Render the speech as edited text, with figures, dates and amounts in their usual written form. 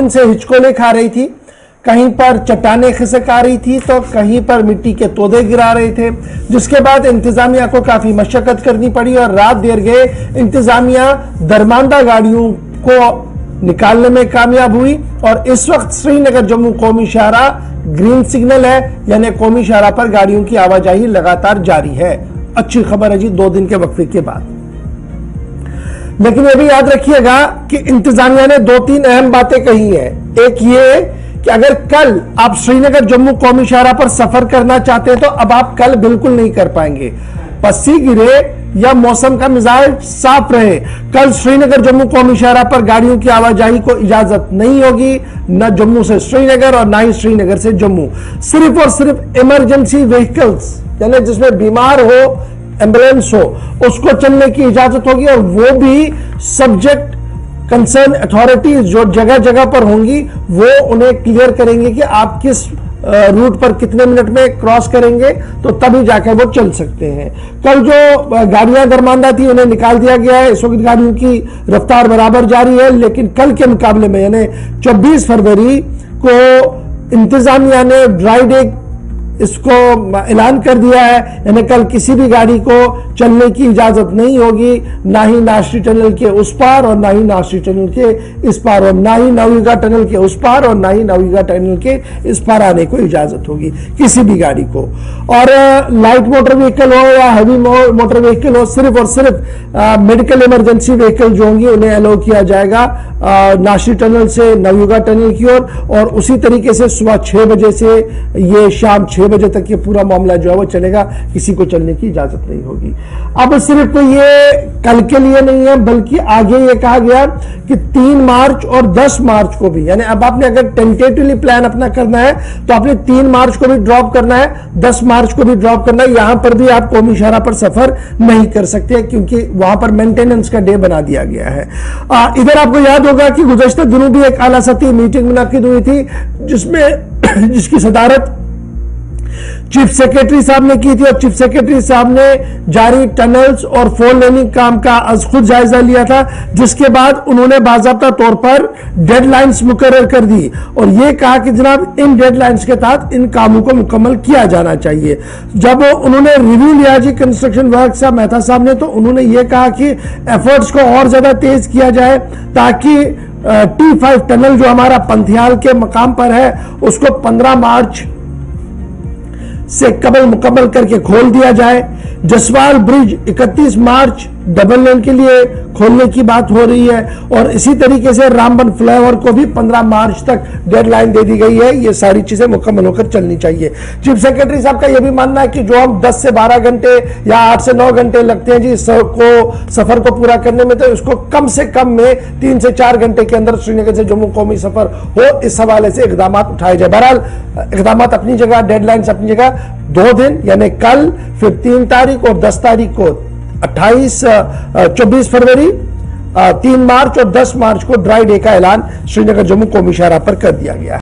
दिन से हिचकोले खा रही थी, कहीं पर चट्टानें खिसक आ रही थी तो कहीं पर मिट्टी के तोदे गिरा रहे थे, जिसके बाद इंतजामिया को काफी मशक्कत करनी पड़ी और रात देर गए इंतजामिया दरमांदा गाड़ियों को निकालने में कामयाब हुई। और इस वक्त श्रीनगर जम्मू कौमी शाहरा ग्रीन सिग्नल है, यानी कौमी शाहरा पर गाड़ियों की आवाजाही लगातार जारी है। अच्छी खबर है जी 2 दिन के वक्फे के बाद। लेकिन ये भी याद रखिएगा कि इंतजामिया ने 2-3 अहम बातें कही हैं। एक ये कि अगर कल आप श्रीनगर जम्मू कौमी शाहरा पर सफर करना चाहते हैं तो अब आप कल बिल्कुल नहीं कर पाएंगे। पस्सी गिरे या मौसम का मिजाज साफ रहे, कल श्रीनगर जम्मू कौमी शाहरा पर गाड़ियों की आवाजाही को इजाजत नहीं होगी, न जम्मू से श्रीनगर और ना ही श्रीनगर से जम्मू। सिर्फ और सिर्फ इमरजेंसी व्हीकल्स, यानी जिसमें बीमार हो, एम्बुलेंस हो, उसको चलने की इजाजत होगी, और वो भी सब्जेक्ट कंसर्न अथॉरिटीज जो जगह जगह पर होंगी वो उन्हें क्लियर करेंगे कि आप किस रूट पर कितने मिनट में क्रॉस करेंगे, तो तभी जाकर वो चल सकते हैं। कल जो गाड़ियां दरमांदा थी उन्हें निकाल दिया गया है। इस वक्त गाड़ियों की रफ्तार बराबर जारी है, लेकिन कल के मुकाबले में यानी 24 फरवरी को इंतजामिया ने ड्राई डे इसको ऐलान कर दिया है, यानी कल किसी भी गाड़ी को चलने की इजाजत नहीं होगी, ना ही नाशरी टनल के उस पार और ना ही नाशरी टनल के इस पार, और ना ही नवीगा टनल के उस पार और ना ही नवीगा टनल के इस पार आने को इजाजत होगी किसी भी गाड़ी को। और लाइट मोटर व्हीकल हो या हैवी मोटर व्हीकल हो, सिर्फ और सिर्फ मेडिकल इमरजेंसी व्हीकल जो होंगी उन्हें अलाउ किया जाएगा नाशरी टनल से नवीगा टनल की ओर, और उसी तरीके से सुबह 6 बजे से ये शाम 6 बजे तक ये पूरा मामला जो है वो चलेगा, किसी को चलने की इजाजत नहीं होगी। अब सिर्फ ये कल के लिए नहीं है, बल्कि आगे ये कहा गया कि 3 मार्च और 10 मार्च को भी, यानी अब आपने अगर टेंटेटिवली प्लान अपना करना है तो आपने 3 मार्च को भी ड्रॉप करना है, 10 मार्च को भी ड्रॉप करना है। यहां पर भी आप कौमी शाहरा पर सफर नहीं कर सकते क्योंकि वहां पर मेंटेनेंस का डे बना दिया गया है। इधर आपको याद होगा कि गुज़श्ता दिनों भी एक आला सतही मीटिंग मुनाकिद हुई थी जिसकी सदारत चीफ सेक्रेटरी साहब ने की थी, और चीफ सेक्रेटरी साहब ने जारी टनल्स और 4 लेनिंग काम का आज खुद जायजा लिया था, जिसके बाद उन्होंने बाज़ाब्ता तौर पर डेडलाइंस मुकर्रर कर दी और यह कहा कि जनाब इन डेडलाइंस के तहत इन कामों को मुकम्मल किया जाना चाहिए। जब उन्होंने रिव्यू लिया जी कंस्ट्रक्शन वर्क साहब मेहता साहब ने, तो उन्होंने ये कहा कि एफर्ट्स को और ज्यादा तेज किया जाए ताकि T5 टनल जो हमारा पंथियाल के मकाम पर है उसको 15 मार्च से कबल मुकम्मल करके खोल दिया जाए। जसवाल ब्रिज 31 मार्च डबल लेन के लिए खोलने की बात हो रही है, और इसी तरीके से रामबन फ्लाईओवर को भी 15 मार्च तक डेडलाइन दे दी गई है। ये सारी चीजें मुकम्मल होकर चलनी चाहिए। चीफ सेक्रेटरी साहब का यह भी मानना है कि जो हम 10 से 12 घंटे या 8 से 9 घंटे लगते हैं जी सफर को पूरा करने में, तो इसको कम से कम में 3 से 4 घंटे के अंदर श्रीनगर से जम्मू कौमी सफर हो, इस हवाले से इकदाम उठाए जाए। बहरहाल इकदाम अपनी जगह, डेडलाइंस अपनी जगह। 2 दिन यानी कल, फिर 3 तारीख और 10 तारीख को 24 फरवरी, 3 मार्च और 10 मार्च को ड्राई डे का ऐलान श्रीनगर जम्मू कौमी शाहरा पर कर दिया गया है।